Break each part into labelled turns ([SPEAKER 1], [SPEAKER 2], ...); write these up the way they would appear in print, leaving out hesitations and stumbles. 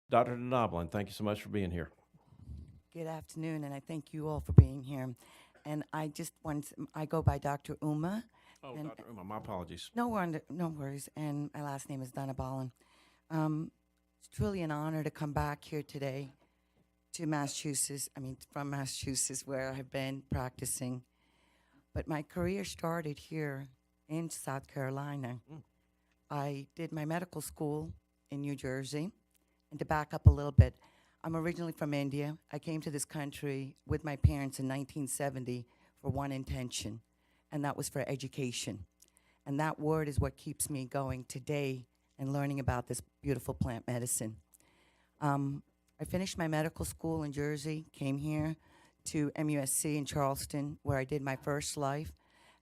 [SPEAKER 1] Dr. Dhanabalan, thank you so much for being here.
[SPEAKER 2] Good afternoon, and I thank you all for being here. And I just want I go by Dr. Uma,
[SPEAKER 1] Oh,
[SPEAKER 2] and
[SPEAKER 1] Dr. Uma, my apologies.
[SPEAKER 2] no worries. And my last name is Dhanabalan. It's truly an honor to come back here today to Massachusetts. I mean, from Massachusetts, where I've been practicing. But my career started here in South Carolina.
[SPEAKER 1] Mm.
[SPEAKER 2] I did my medical school in New Jersey. And to back up a little bit, I'm originally from India. I came to this country with my parents in 1970 for one intention, and that was for education. And that word is what keeps me going today and learning about this beautiful plant medicine. I finished my medical school in Jersey, came here to MUSC in Charleston, where I did my first life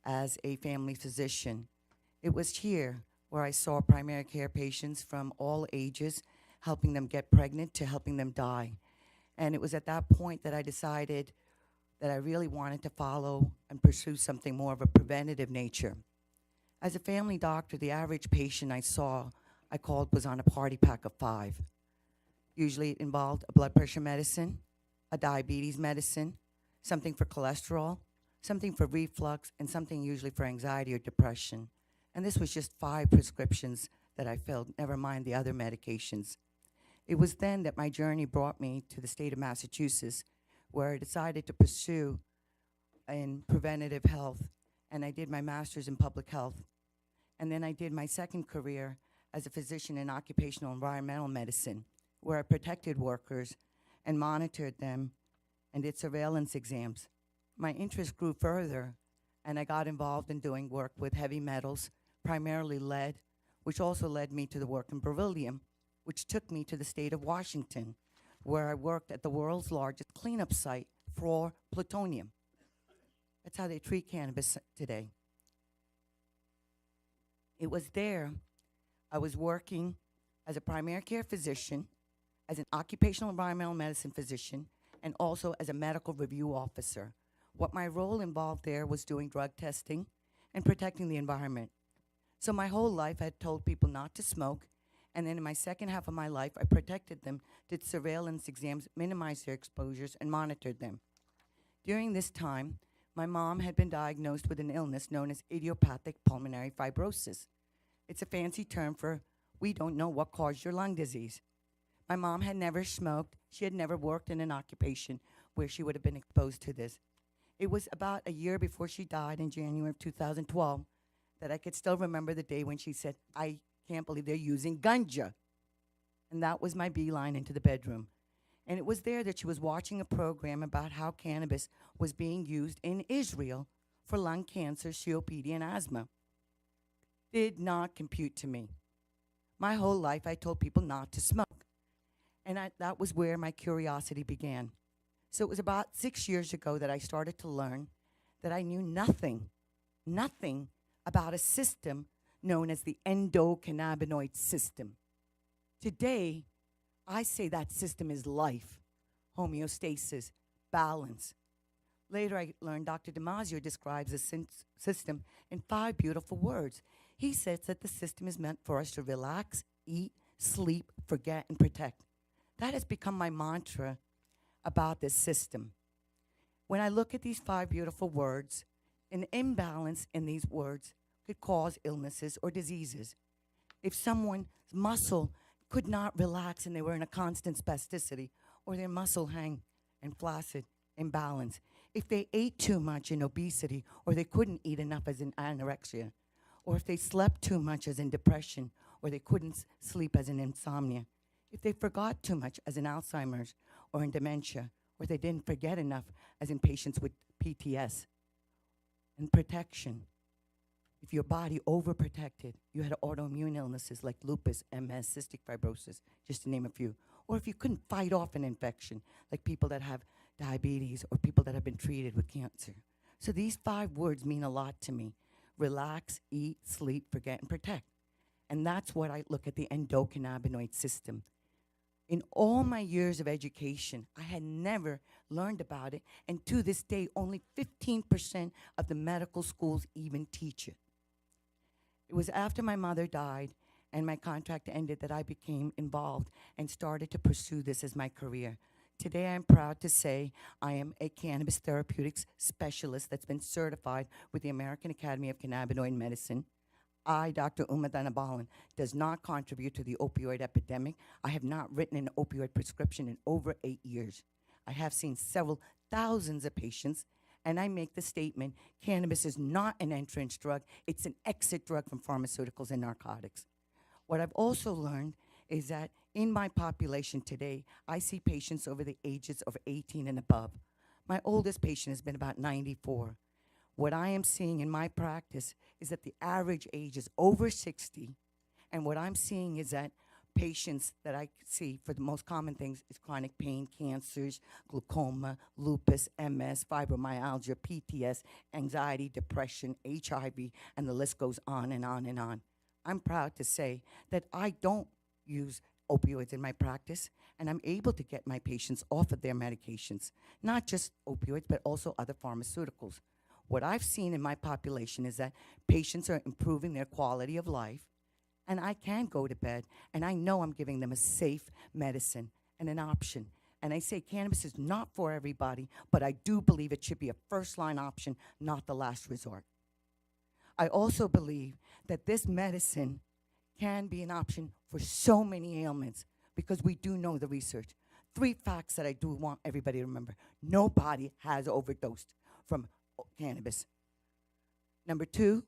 [SPEAKER 2] as a family physician. It was here where I saw primary care patients from all ages, helping them get pregnant to helping them die. And it was at that point that I decided that I really wanted to follow and pursue something more of a preventative nature. As a family doctor, the average patient I saw, I called, was on a party pack of five. Usually it involved a blood pressure medicine, a diabetes medicine, something for cholesterol, something for reflux, and something usually for anxiety or depression. And this was just five prescriptions that I filled, never mind the other medications. It was then that my journey brought me to the state of Massachusetts, where I decided to pursue in preventative health, and I did my master's in public health. And then I did my second career as a physician in occupational environmental medicine, where I protected workers and monitored them and did surveillance exams. My interest grew further, and I got involved in doing work with heavy metals, primarily lead, which also led me to the work in beryllium, which took me to the state of Washington, where I worked at the world's largest cleanup site for plutonium. That's how they treat cannabis today. It was there I was working as a primary care physician, as an occupational environmental medicine physician, and also as a medical review officer. What my role involved there was doing drug testing and protecting the environment. So my whole life I had told people not to smoke, and then in my second half of my life I protected them, did surveillance exams, minimized their exposures, and monitored them. During this time, my mom had been diagnosed with an illness known as idiopathic pulmonary fibrosis. It's a fancy term for we don't know what caused your lung disease. My mom had never smoked. She had never worked in an occupation where she would have been exposed to this. It was about a year before she died in January of 2012 that I could still remember the day when she said, I can't believe they're using ganja. And that was my beeline into the bedroom. And it was there that she was watching a program about how cannabis was being used in Israel for lung cancer, COPD, and asthma. Did not compute to me. My whole life I told people not to smoke. And that was where my curiosity began. So it was about 6 years ago that I started to learn that I knew nothing about a system known as the endocannabinoid system. Today, I say that system is life, homeostasis, balance. Later, I learned Dr. Damasio describes the system in five beautiful words. He says that the system is meant for us to relax, eat, sleep, forget, and protect. That has become my mantra about this system. When I look at these five beautiful words, an imbalance in these words could cause illnesses or diseases. If someone's muscle could not relax and they were in a constant spasticity, or their muscle hang and flaccid, imbalance. If they ate too much in obesity, or they couldn't eat enough as in anorexia, or if they slept too much as in depression, or they couldn't sleep as in insomnia, if they forgot too much as in Alzheimer's or in dementia, or they didn't forget enough as in patients with PTS, and protection. If your body overprotected, you had autoimmune illnesses like lupus, MS, cystic fibrosis, just to name a few. Or if you couldn't fight off an infection, like people that have diabetes or people that have been treated with cancer. So these five words mean a lot to me. Relax, eat, sleep, forget, and protect. And that's what I look at the endocannabinoid system. In all my years of education, I had never learned about it, and to this day, only 15% of the medical schools even teach it. It was after my mother died, and my contract ended that I became involved and started to pursue this as my career. Today, I'm proud to say I am a cannabis therapeutics specialist that's been certified with the American Academy of Cannabinoid Medicine. I, Dr. Dhanabalan, does not contribute to the opioid epidemic. I have not written an opioid prescription in over 8 years. I have seen several thousands of patients, and I make the statement, cannabis is not an entrance drug, it's an exit drug from pharmaceuticals and narcotics. What I've also learned is that in my population today, I see patients over the ages of 18 and above. My oldest patient has been about 94. What I am seeing in my practice is that the average age is over 60, and what I'm seeing is that patients that I see for the most common things is chronic pain, cancers, glaucoma, lupus, MS, fibromyalgia, PTS, anxiety, depression, HIV, and the list goes on and on and on. I'm proud to say that I don't use opioids in my practice, and I'm able to get my patients off of their medications, not just opioids, but also other pharmaceuticals. What I've seen in my population is that patients are improving their quality of life, and I can go to bed, and I know I'm giving them a safe medicine and an option. And I say cannabis is not for everybody, but I do believe it should be a first-line option, not the last resort. I also believe that this medicine can be an option for so many ailments because we do know the research. 3 facts that I do want everybody to remember. Nobody has overdosed from cannabis. Number 2,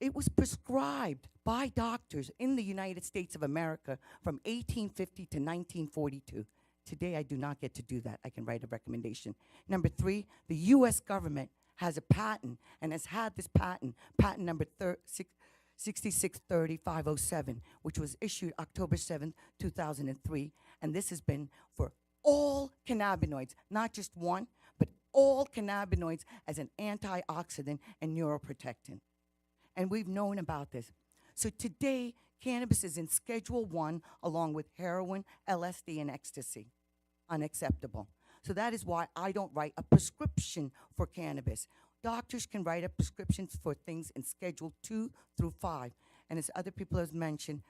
[SPEAKER 2] it was prescribed by doctors in the United States of America from 1850 to 1942. Today, I do not get to do that. I can write a recommendation. Number 3, the U.S. government has a patent and has had this patent number 6630507, which was issued October 7th, 2003, and this has been for all cannabinoids, not just one, but all cannabinoids as an antioxidant and neuroprotectant. And we've known about this. So today, cannabis is in Schedule 1 along with heroin, LSD, and ecstasy. Unacceptable. So that is why I don't write a prescription for cannabis. Doctors can write up prescriptions for things in Schedule 2 through 5. And as other people have mentioned,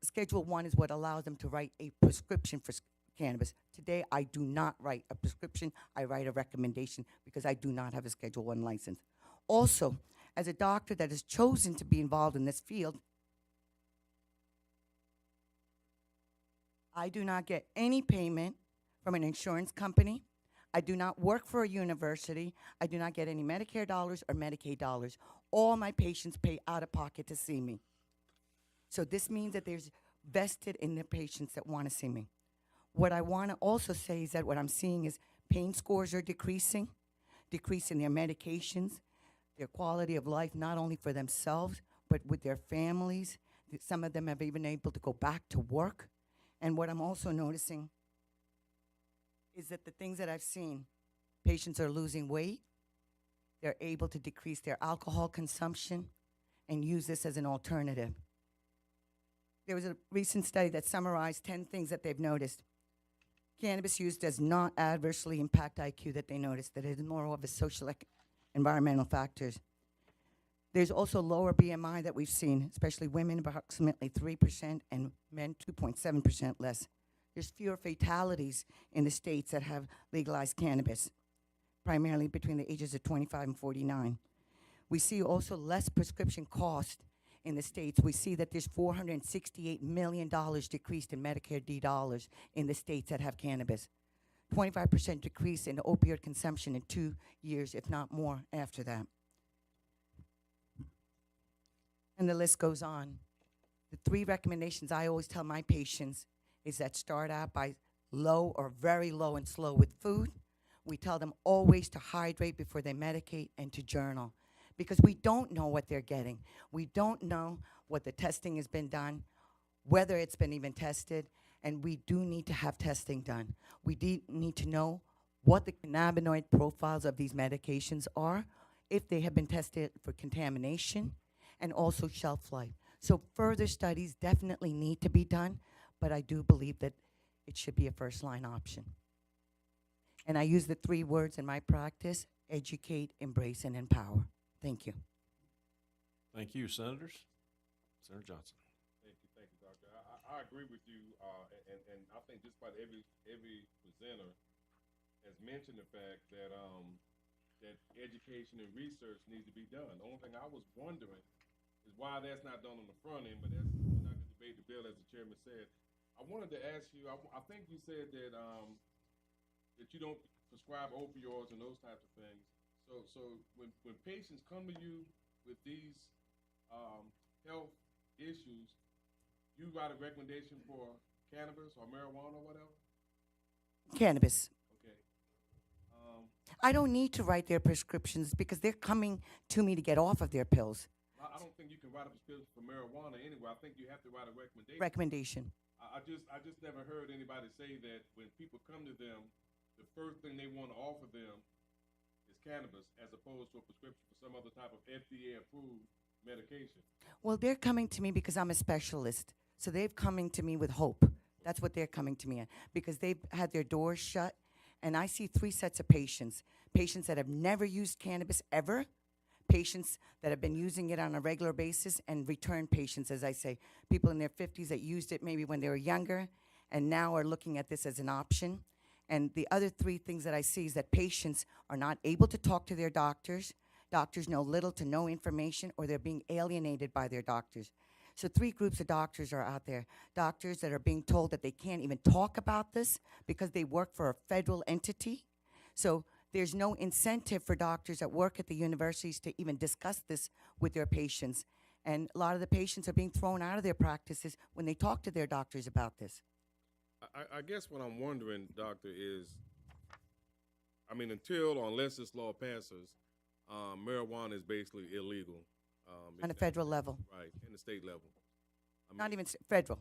[SPEAKER 2] Schedule 1 is what allows them to write a prescription for cannabis. Today, I do not write a prescription. I write a recommendation because I do not have a Schedule 1 license. Also, as a doctor that has chosen to be involved in this field, I do not get any payment from an insurance company. I do not work for a university. I do not get any Medicare dollars or Medicaid dollars. All my patients pay out of pocket to see me. So this means that there's vested in the patients that want to see me. What I want to also say is that what I'm seeing is pain scores are decreasing their medications, their quality of life, not only for themselves, but with their families. Some of them have even been able to go back to work. And what I'm also noticing is that the things that I've seen, patients are losing weight, they're able to decrease their alcohol consumption and use this as an alternative. There was a recent study that summarized 10 things that they've noticed. Cannabis use does not adversely impact IQ that they noticed, that it is more of a social environmental factors. There's also lower BMI that we've seen, especially women approximately 3% and men 2.7% less. There's fewer fatalities in the states that have legalized cannabis, primarily between the ages of 25 and 49. We see also less prescription cost in the states. We see that there's $468 million decreased in Medicare D dollars in the states that have cannabis. 25% decrease in opioid consumption in 2 years, if not more, after that. And the list goes on. The 3 recommendations I always tell my patients is that start out by low or very low and slow with food. We tell them always to hydrate before they medicate and to journal because we don't know what they're getting. We don't know what the testing has been done, whether it's been even tested, and we do need to have testing done. We need to know what the cannabinoid profiles of these medications are, if they have been tested for contamination, and also shelf life. So further studies definitely need to be done, but I do believe that it should be a first-line option. And I use the 3 words in my practice: educate, embrace, and empower. Thank you.
[SPEAKER 1] Thank you, Senators. Senator Johnson.
[SPEAKER 3] Thank you, I agree with you, and I think just about every presenter has mentioned the fact that that education and research needs to be done. The only thing I was wondering is why that's not done on the front end, but that's we're not going to debate the bill, as the chairman said. I wanted to ask you. I think you said that you don't prescribe opioids and those types of things. So when patients come to you with these health issues, you write a recommendation for cannabis or marijuana or whatever?
[SPEAKER 2] Cannabis.
[SPEAKER 3] Okay. Um,
[SPEAKER 2] I don't need to write their prescriptions because they're coming to me to get off of their pills.
[SPEAKER 3] I don't think you can write a prescription for marijuana anyway. I think you have to write a recommendation.
[SPEAKER 2] Recommendation.
[SPEAKER 3] I just never heard anybody say that when people come to them, the first thing they want to offer them is cannabis as opposed to a prescription for some other type of FDA approved medication.
[SPEAKER 2] Well, they're coming to me because I'm a specialist. So they've coming to me with hope. That's what they're coming to me at because they've had their doors shut. And I see three sets of patients: patients that have never used cannabis ever, patients that have been using it on a regular basis, and return patients, as I say, people in their 50s that used it maybe when they were younger and now are looking at this as an option. And the other three things that I see is that patients are not able to talk to their doctors. Doctors know little to no information, or they're being alienated by their doctors. So three groups of doctors are out there. Doctors that are being told that they can't even talk about this because they work for a federal entity. So there's no incentive for doctors that work at the universities to even discuss this with their patients. And a lot of the patients are being thrown out of their practices when they talk to their doctors about this.
[SPEAKER 3] I guess what I'm wondering, doctor, is I mean, until or unless this law passes, marijuana is basically illegal.
[SPEAKER 2] On a federal level,
[SPEAKER 3] Right, in the state level. I
[SPEAKER 2] not
[SPEAKER 3] mean,
[SPEAKER 2] even federal.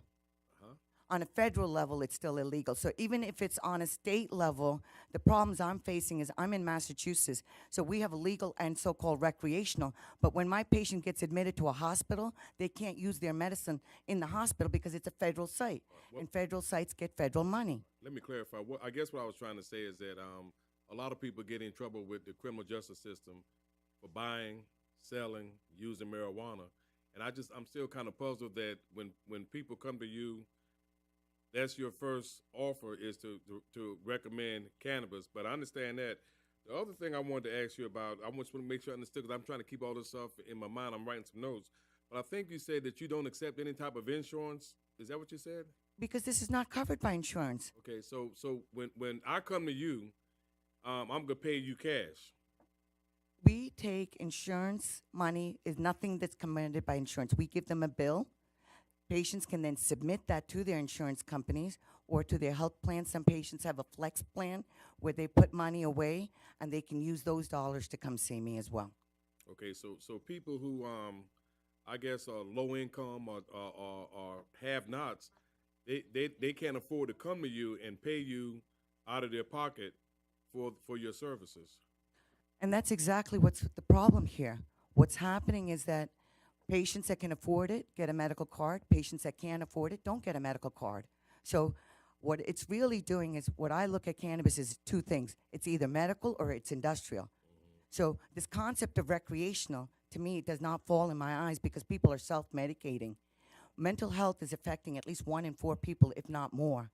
[SPEAKER 3] huh?
[SPEAKER 2] On a federal level, it's still illegal. So even if it's on a state level, the problems I'm facing is I'm in Massachusetts, so we have legal and so-called recreational. But when my patient gets admitted to a hospital, they can't use their medicine in the hospital because it's a federal site,
[SPEAKER 3] Well,
[SPEAKER 2] and federal sites get federal money.
[SPEAKER 3] let me clarify. I guess what I was trying to say is that a lot of people get in trouble with the criminal justice system for buying, selling, using marijuana, and I'm still kind of puzzled that when people come to you, that's your first offer is to recommend cannabis. But I understand that. The other thing I wanted to ask you about, I just want to make sure I understood because I'm trying to keep all this stuff in my mind. I'm writing some notes, but I think you said that you don't accept any type of insurance. Is that what you said?
[SPEAKER 2] Because this is not covered by insurance.
[SPEAKER 3] Okay, so when I come to you, I'm gonna pay you cash.
[SPEAKER 2] We take insurance money is nothing that's commanded by insurance. We give them a bill. Patients can then submit that to their insurance companies or to their health plan. Some patients have a flex plan where they put money away and they can use those dollars to come see me as well.
[SPEAKER 3] Okay, so people who I guess are low income or have nots, they can't afford to come to you and pay you out of their pocket for your services.
[SPEAKER 2] And that's exactly what's the problem here. What's happening is that patients that can afford it get a medical card. Patients that can't afford it don't get a medical card. So what it's really doing is what I look at cannabis is two things. It's either medical or it's industrial. So this concept of recreational, to me, does not fall in my eyes because people are self-medicating. Mental health is affecting at least 1 in 4 people, if not more.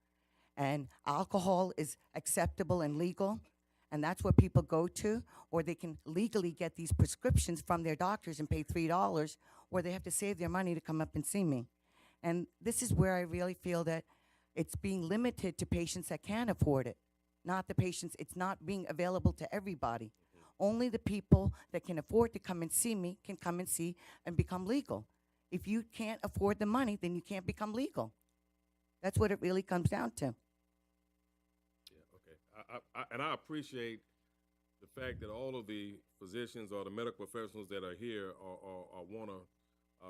[SPEAKER 2] And alcohol is acceptable and legal, and that's what people go to, or they can legally get these prescriptions from their doctors and pay $3, or they have to save their money to come up and see me. And this is where I really feel that it's being limited to patients that can afford it, not the patients. It's not being available to everybody. Only the people that can afford to come and see me can come and see and become legal. If you can't afford the money, then you can't become legal. That's what it really comes down to.
[SPEAKER 3] Yeah, okay. And I appreciate the fact that all of the physicians or the medical professionals that are here are want to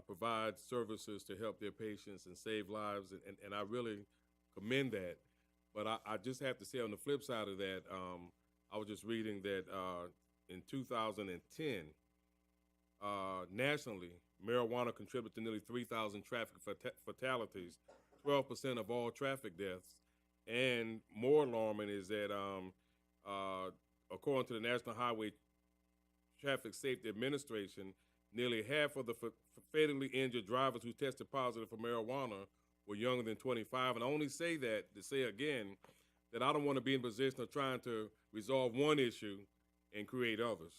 [SPEAKER 3] provide services to help their patients and save lives, and I really commend that. But I just have to say on the flip side of that, I was just reading that in 2010, nationally, marijuana contributed to nearly 3,000 traffic fatalities, 12% of all traffic deaths. And more alarming is that, according to the National Highway Traffic Safety Administration, nearly half of the fatally injured drivers who tested positive for marijuana were younger than 25. And I only say that to say again that I don't want to be in a position of trying to resolve one issue and create others.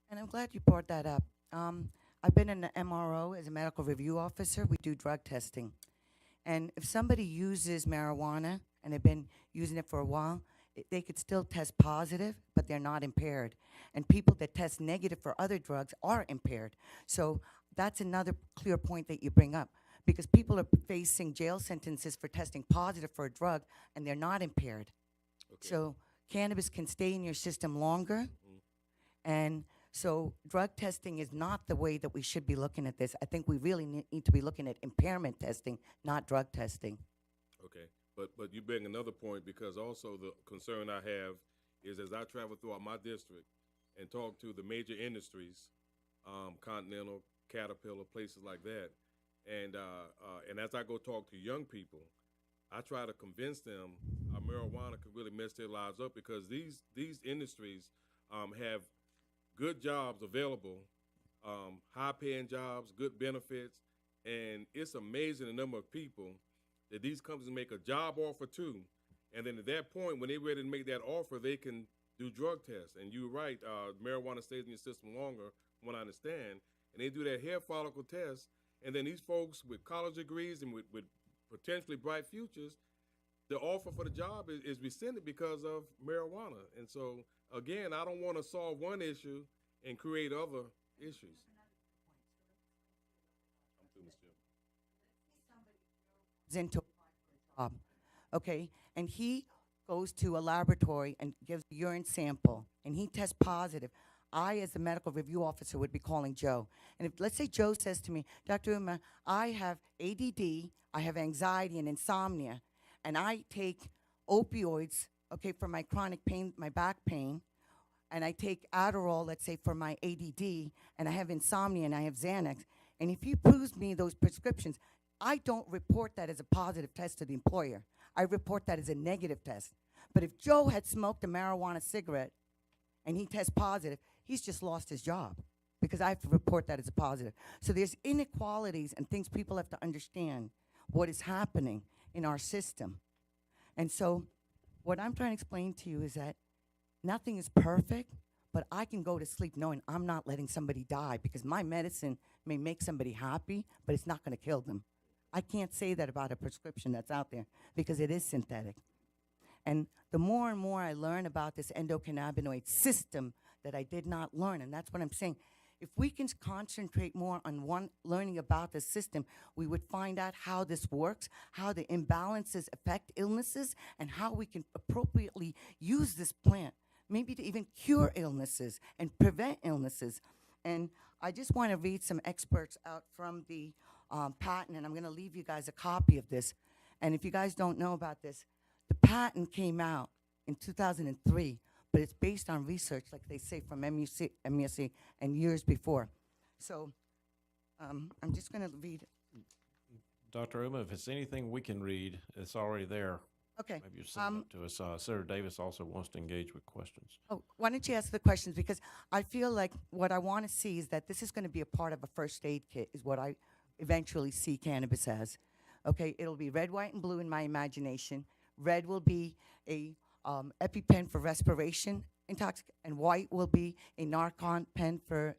[SPEAKER 2] And I'm glad you brought that up. I've been in the MRO as a medical review officer. We do drug testing. And if somebody uses marijuana and they've been using it for a while, they could still test positive, but they're not impaired. And people that test negative for other drugs are impaired. So that's another clear point that you bring up, because people are facing jail sentences for testing positive for a drug and they're not impaired.
[SPEAKER 3] Okay.
[SPEAKER 2] So cannabis can stay in your system longer. And so drug testing is not the way that we should be looking at this. I think we really need to be looking at impairment testing, not drug testing.
[SPEAKER 3] Okay, but you bring another point, because also the concern I have is as I travel throughout my district and talk to the major industries, Continental, Caterpillar, places like that, and as I go talk to young people, I try to convince them marijuana could really mess their lives up, because these industries have good jobs available, high-paying jobs, good benefits, and it's amazing the number of people that these companies make a job offer to, and then at that point, when they're ready to make that offer, they can do drug tests. And you're right, marijuana stays in your system longer, from what I understand, and they do that hair follicle test, and then these folks with college degrees and with potentially bright futures, the offer for the job is rescinded because of marijuana. And so, again, I don't want to solve one issue and create other issues. I'm through, Ms. Chair.
[SPEAKER 2] Is into a job, okay? And he goes to a laboratory and gives a urine sample, and he tests positive. I, as the medical review officer, would be calling Joe. And if, let's say Joe says to me, Dr. Uma, I have ADD, I have anxiety and insomnia, and I take opioids, okay, for my chronic pain, my back pain, and I take Adderall, let's say, for my ADD, and I have insomnia and I have Xanax, and if he approves me those prescriptions, I don't report that as a positive test to the employer. I report that as a negative test. But if Joe had smoked a marijuana cigarette and he tests positive, he's just lost his job, because I have to report that as a positive. So there's inequalities and things people have to understand what is happening in our system. And so what I'm trying to explain to you is that nothing is perfect, but I can go to sleep knowing I'm not letting somebody die, because my medicine may make somebody happy, but it's not going to kill them. I can't say that about a prescription that's out there, because it is synthetic. And the more and more I learn about this endocannabinoid system that I did not learn, and that's what I'm saying, if we can concentrate more on learning about the system, we would find out how this works, how the imbalances affect illnesses, and how we can appropriately use this plant, maybe to even cure illnesses and prevent illnesses. And I just want to read some excerpts out from the patent, and I'm going to leave you guys a copy of this. And if you guys don't know about this, the patent came out in 2003, but it's based on research, like they say, from MUSC and years before. So I'm just going to read.
[SPEAKER 1] Dr. Uma, if it's anything we can read, it's already there.
[SPEAKER 2] Okay.
[SPEAKER 1] Maybe you send it to us. Senator Davis also wants to engage with questions.
[SPEAKER 2] Oh, why don't you ask the questions? Because I feel like what I want to see is that this is going to be a part of a first aid kit, is what I eventually see cannabis as. Okay, it'll be red, white, and blue in my imagination. Red will be a EpiPen for respiration and white will be a Narcan pen for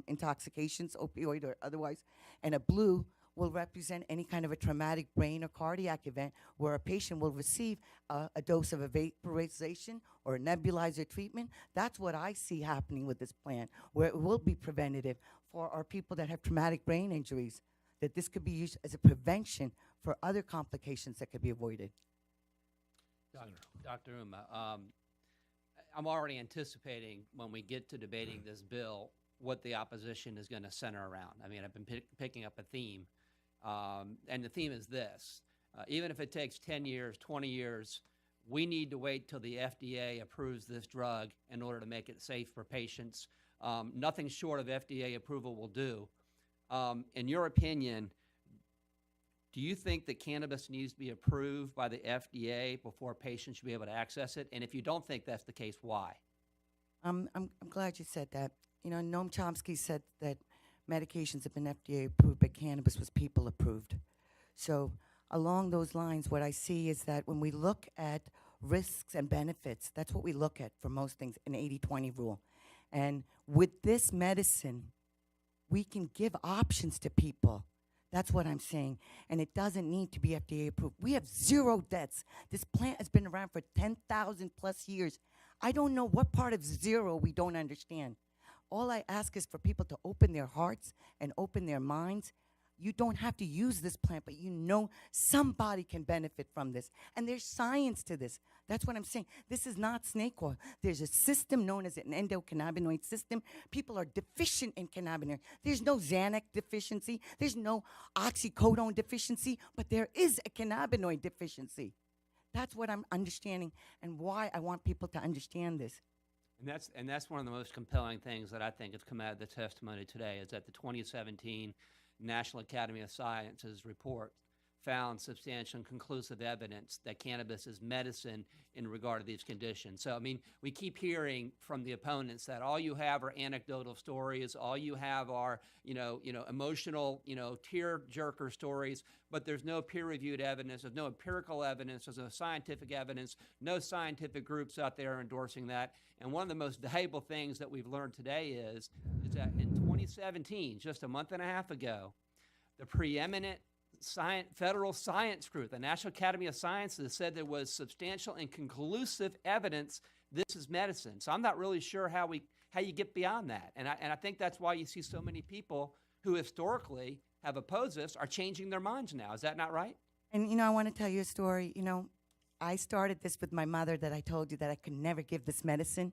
[SPEAKER 2] intoxications, opioid or otherwise, and a blue will represent any kind of a traumatic brain or cardiac event where a patient will receive a dose of a vaporization or a nebulizer treatment. That's what I see happening with this plan, where it will be preventative for our people that have traumatic brain injuries, that this could be used as a prevention for other complications that could be avoided.
[SPEAKER 4] Dr. Uma, I'm already anticipating when we get to debating this bill what the opposition is going to center around. I mean, I've been picking up a theme, and the theme is this. Even if it takes 10 years, 20 years, we need to wait till the FDA approves this drug in order to make it safe for patients. Nothing short of FDA approval will do. In your opinion, do you think that cannabis needs to be approved by the FDA before patients should be able to access it? And if you don't think that's the case, why?
[SPEAKER 2] I'm glad you said that. You know, Noam Chomsky said that medications have been FDA approved, but cannabis was people approved. So along those lines, what I see is that when we look at risks and benefits, that's what we look at for most things, an 80-20 rule. And with this medicine, we can give options to people. That's what I'm saying. And it doesn't need to be FDA approved. We have 0 deaths. This plant has been around for 10,000 plus years. I don't know what part of 0 we don't understand. All I ask is for people to open their hearts and open their minds. You don't have to use this plant, but you know somebody can benefit from this. And there's science to this. That's what I'm saying. This is not snake oil. There's a system known as an endocannabinoid system. People are deficient in cannabinoid. There's no Xanax deficiency. There's no oxycodone deficiency, but there is a cannabinoid deficiency. That's what I'm understanding and why I want people to understand this.
[SPEAKER 4] And that's one of the most compelling things that I think has come out of the testimony today is that the 2017 National Academy of Sciences report found substantial and conclusive evidence that cannabis is medicine in regard to these conditions. So, I mean, we keep hearing from the opponents that all you have are anecdotal stories, all you have are, emotional, tear-jerker stories, but there's no peer-reviewed evidence, there's no empirical evidence, there's no scientific evidence, no scientific groups out there endorsing that. And one of the most valuable things that we've learned today is that in 2017, just a month and a half ago, the preeminent federal science group, the National Academy of Sciences, said there was substantial and conclusive evidence this is medicine. So I'm not really sure how you get beyond that. And I think that's why you see so many people who historically have opposed this are changing their minds now. Is that not right?
[SPEAKER 2] And, I want to tell you a story. I started this with my mother that I told you that I could never give this medicine.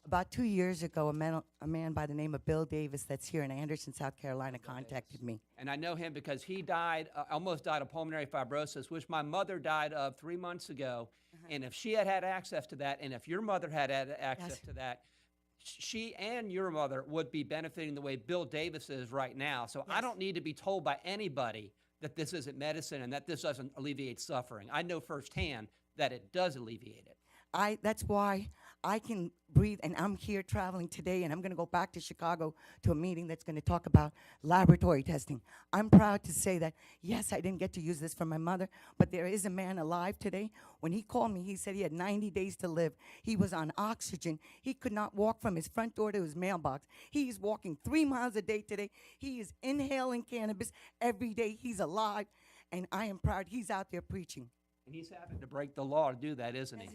[SPEAKER 2] About 2 years ago, a man by the name of Bill Davis that's here in Anderson, South Carolina, contacted me.
[SPEAKER 4] And I know him because he died, almost died of pulmonary fibrosis, which my mother died of 3 months ago. And if she had had access to that, and if your mother had had access to that, she and your mother would be benefiting the way Bill Davis is right now. So I don't need to be told by anybody that this isn't medicine and that this doesn't alleviate suffering. I know firsthand that it does alleviate it.
[SPEAKER 2] That's why I can breathe, and I'm here traveling today, and I'm going to go back to Chicago to a meeting that's going to talk about laboratory testing. I'm proud to say that, yes, I didn't get to use this for my mother, but there is a man alive today. When he called me, he said he had 90 days to live. He was on oxygen. He could not walk from his front door to his mailbox. He's walking 3 miles a day today. He is inhaling cannabis every day. He's alive, and I am proud he's out there preaching.
[SPEAKER 4] And he's having to break the law to do that, isn't he?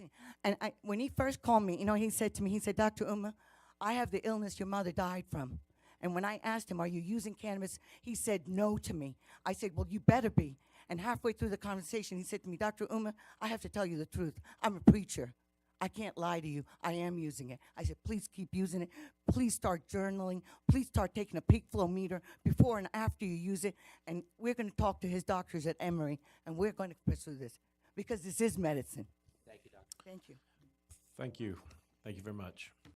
[SPEAKER 2] And when he first called me, he said to me, he said, Dr. Uma, I have the illness your mother died from. And when I asked him, are you using cannabis? He said no to me. I said, well, you better be. And halfway through the conversation, he said to me, Dr. Uma, I have to tell you the truth. I'm a preacher. I can't lie to you. I am using it. I said, please keep using it. Please start journaling. Please start taking a peak flow meter before and after you use it. And we're going to talk to his doctors at Emory, and we're going to pursue this. Because this is medicine.
[SPEAKER 4] Thank you, Doctor.
[SPEAKER 2] Thank you.
[SPEAKER 1] Thank you. Thank you very much.